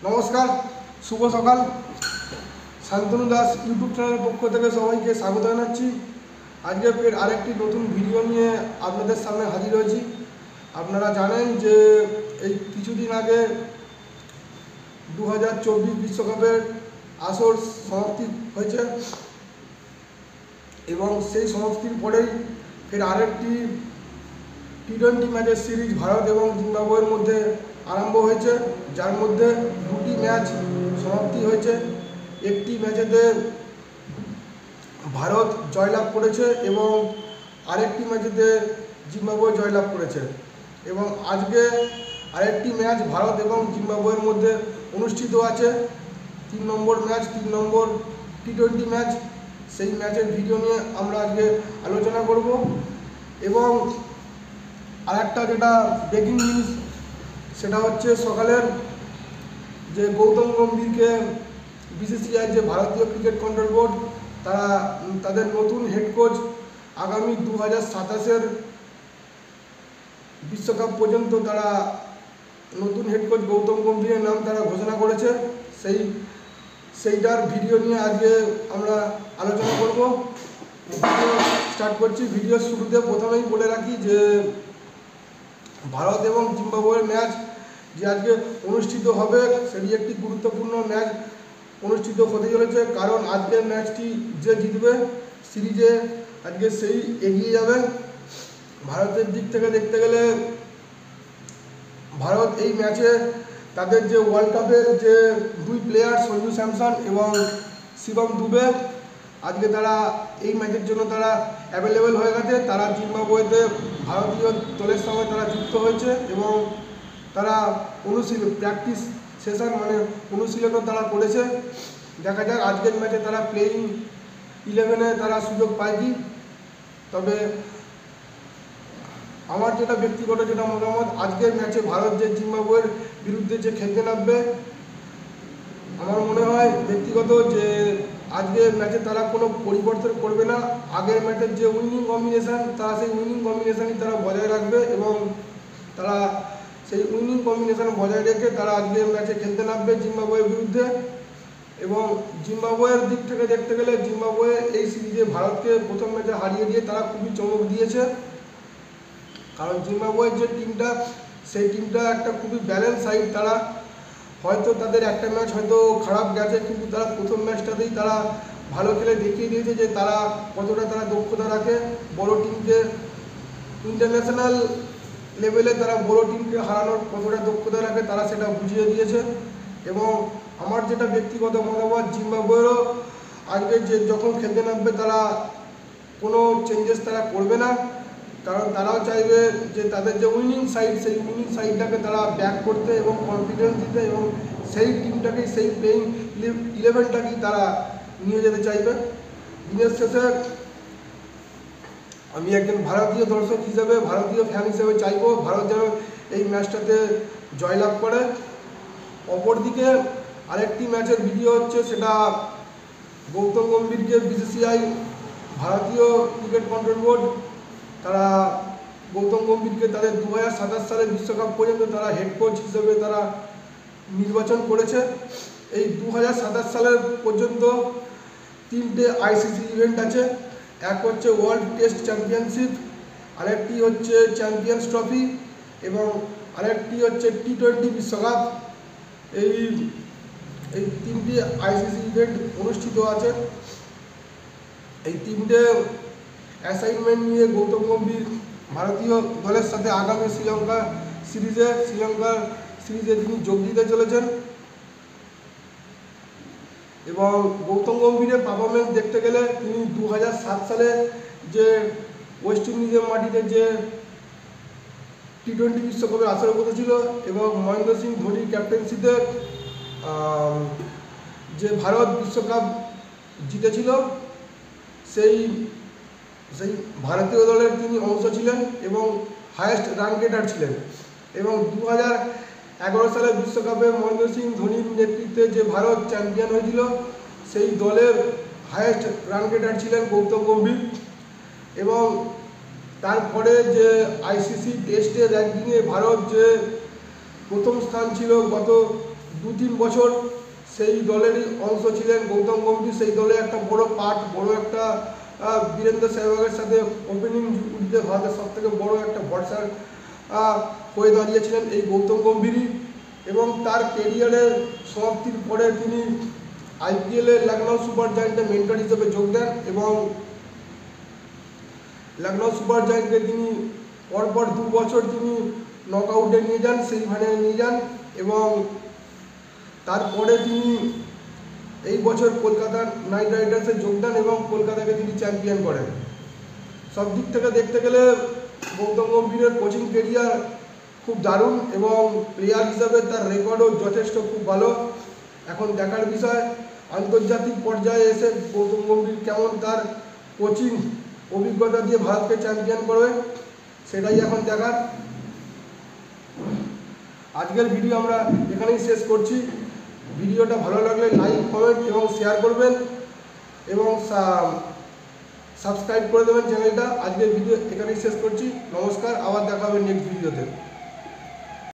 নমস্কার, শুভ সকাল। শান্তনু দাস ইউটিউব চ্যানেলের পক্ষ থেকে সবাইকে স্বাগত জানাচ্ছি। আজকে ফের আরেকটি নতুন ভিডিও নিয়ে আপনাদের সামনে হাজির হয়েছি। আপনারা জানেন যে এই কিছুদিন আগে 2024 বিশ্বকাপের আসর সমাপ্তি হয়েছে এবং সেই সমাপ্তির পরেই ফের আরেকটি টি-20 ম্যাচের সিরিজ ভারত এবং জিম্বাবুয়ের মধ্যে আরম্ভ হয়েছে, যার মধ্যে দুটি ম্যাচ সমাপ্তি হয়েছে। একটি ম্যাচেতে ভারত জয়লাভ করেছে এবং আরেকটি ম্যাচেতে জিম্বাবুয়ে জয়লাভ করেছে। এবং আজকে আরেকটি ম্যাচ ভারত এবং জিম্বাবুয়ের মধ্যে অনুষ্ঠিত আছে, 3 নম্বর ম্যাচ, 3 নম্বর টি-20 ম্যাচ। সেই ম্যাচের ভিডিও নিয়ে আমরা আজকে আলোচনা করব। এবং আরেকটা যেটা ব্রেকিং নিউজ, সেটা হচ্ছে সকালের যে গৌতম গম্ভীরকে বিসিসিআই যে ভারতীয় ক্রিকেট কন্ট্রোল বোর্ড তারা তাদের নতুন হেড কোচ আগামী 2027-এর বিশ্বকাপ পর্যন্ত তারা নতুন হেড কোচ গৌতম গম্ভীরের নাম তারা ঘোষণা করেছে। সেইটার ভিডিও নিয়ে আজকে আমরা আলোচনা করব। স্টার্ট করছি। ভিডিওর শুরুতে প্রথমেই বলে রাখি যে ভারত এবং জিম্বাবুয়ের ম্যাচ যে আজকে অনুষ্ঠিত হবে সেটি একটি গুরুত্বপূর্ণ ম্যাচ অনুষ্ঠিত হতে চলেছে, কারণ আজকের ম্যাচটি যে জিতবে সিরিজে আজকে সেই এগিয়ে যাবে। ভারতের দিক থেকে দেখতে গেলে ভারত এই ম্যাচে তাদের যে ওয়ার্ল্ড কাপের যে দুই প্লেয়ার সঞ্জু স্যামসন এবং শিবম দুবে আজকে তারা এই ম্যাচের জন্য তারা অ্যাভেলেবেল হয়ে গেছে। তারা জিম্বাবুয়েতে ভারতীয় দলের সঙ্গে তারা যুক্ত হয়েছে এবং তারা প্র্যাকটিস সেশন অনুশীলনও তারা করেছে। দেখা যাক আজকের ম্যাচে তারা প্লেয়িং 11-এ তারা সুযোগ পায় কি। তবে আমার যেটা ব্যক্তিগত যেটা মতামত, আজকের ম্যাচে ভারত যে জিম্বাবুয়ের বিরুদ্ধে যে খেলতে নামবে, আমার মনে হয় ব্যক্তিগত যে আজকের ম্যাচে তারা কোনো পরিবর্তন করবে না। আগের ম্যাচের যে উইনিং কম্বিনেশান তারা সেই উইনিং কম্বিনেশানই তারা বজায় রাখবে এবং তারা সেই উইনিং কম্বিনেশান বজায় রেখে তারা আজকের ম্যাচে খেলতে নামবে জিম্বাবুয়ের বিরুদ্ধে। এবং জিম্বাবুয়ের দিক থেকে দেখতে গেলে জিম্বাবুয়ে এই সিরিজে ভারতকে প্রথম ম্যাচে হারিয়ে দিয়ে তারা খুবই চমক দিয়েছে, কারণ জিম্বাবুয়ের যে টিমটা সেই টিমটা একটা খুবই ব্যালেন্স সাইড। তারা হয়তো তাদের একটা ম্যাচ হয়তো খারাপ গেছে, কিন্তু তারা প্রথম ম্যাচটাতেই তারা ভালো খেলে দেখিয়ে দিয়েছে যে তারা কতটা তারা দক্ষতা রাখে বড় টিমকে, ইন্টারন্যাশনাল লেভেলে তারা বড় টিমকে হারানোর কতটা দক্ষতা রাখে তারা সেটা বুঝিয়ে দিয়েছে। এবং আমার যেটা ব্যক্তিগত মতামত, জিম্বাবুয়েরও আজকে যে যখন খেলতে নামবে তারা কোনো চেঞ্জেস তারা করবে না, কারণ তারাও চাইবে যে তাদের যে উইনিং সাইড সেই উইনিং সাইডটাকে তারা ব্যাক করতে এবং কনফিডেন্স দিতে এবং সেই টিমটাকেই সেই প্লেইং 11টাকেই তারা নিয়ে যেতে চাইবে। দিনের শেষে আমি একজন ভারতীয় দর্শক হিসেবে, ভারতীয় ফ্যান হিসেবে চাইব ভারত যেন এই ম্যাচটাতে জয়লাভ করে। অপরদিকে আরেকটি ম্যাচের ভিডিও হচ্ছে, সেটা গৌতম গম্ভীরকে বিসিসিআই ভারতীয় ক্রিকেট কন্ট্রোল বোর্ড তারা গৌতম গম্ভীরকে তাদের 2027 সালের বিশ্বকাপ পর্যন্ত তারা হেড কোচ হিসেবে তারা নির্বাচন করেছে। এই 2027 সালের পর্যন্ত 3টে আইসিসি ইভেন্ট আছে। এক হচ্ছে ওয়ার্ল্ড টেস্ট চ্যাম্পিয়নশিপ, আরেকটি হচ্ছে চ্যাম্পিয়ন্স ট্রফি এবং আরেকটি হচ্ছে টি-20 বিশ্বকাপ। এই 3টি আইসিসি ইভেন্ট অনুষ্ঠিত আছে। এই 3টে অ্যাসাইনমেন্ট নিয়ে গৌতম গম্ভীর ভারতীয় দলের সাথে আগামী শ্রীলঙ্কার সিরিজে তিনি যোগ দিতে চলেছেন। এবং গৌতম গম্ভীরের পারফরমেন্স দেখতে গেলে তিনি 2007 সালে যে ওয়েস্ট ইন্ডিজের মাটিতে যে টি-20 বিশ্বকাপের আসরে বসেছিল এবং মহেন্দ্র সিং ধোনির ক্যাপ্টেন্সিতে যে ভারত বিশ্বকাপ জিতেছিল, সেই ভারতীয় দলের তিনি অংশ ছিলেন এবং হায়েস্ট রান গেটার ছিলেন। এবং 2011 সালের বিশ্বকাপে মহেন্দ্র সিং ধোনির নেতৃত্বে যে ভারত চ্যাম্পিয়ন হয়েছিল, সেই দলের হায়েস্ট রান গেটার ছিলেন গৌতম গম্ভীর। এবং তারপরে যে আইসিসি টেস্টে র্যাঙ্কিংয়ে ভারত যে প্রথম স্থান ছিল গত 2-3 বছর সেই দলেরই অংশ ছিলেন গৌতম গম্ভীর। সেই দলে একটা বড় পার্ট, বড় একটা বীরেন্দ্র সেহবাগের সাথে ওপেনিং জুটিতে ভারতের সবথেকে বড় একটা ভরসার হয়ে দাঁড়িয়েছিলেন এই গৌতম গম্ভীরই। এবং তার কেরিয়ারের সমাপ্তির পরে তিনি আইপিএলে লখনৌ সুপার জায়ান্টে মেন্টর হিসেবে যোগ দেন এবং লখনৌ সুপার জায়ান্টকে তিনি পরপর 2 বছর তিনি নকআউটে নিয়ে যান, সেমিফাইনালে নিয়ে যান এবং তারপরে তিনি এই বছর কলকাতা নাইট রাইডার্সে যোগ দেন এবং কলকাতাকে তিনি চ্যাম্পিয়ন করেন। সব দিক থেকে দেখতে গেলে গৌতম গম্ভীরের কোচিং কেরিয়ার খুব দারুণ এবং প্লেয়ার হিসাবে তার রেকর্ডও যথেষ্ট খুব ভালো। এখন দেখার বিষয় আন্তর্জাতিক পর্যায়ে এসে গৌতম গম্ভীর কেমন তার কোচিং অভিজ্ঞতা দিয়ে ভারতকে চ্যাম্পিয়ন করবে, সেটাই এখন দেখার। আজকের ভিডিও আমরা এখানেই শেষ করছি। ভিডিওটা ভালো লাগলে লাইক, কমেন্ট এবং শেয়ার করবেন এবং সাবস্ক্রাইব করে দেবেন চ্যানেলটা। আজকের ভিডিও এখানেই শেষ করছি। নমস্কার, আবার দেখা হবে নেক্সট ভিডিওতে।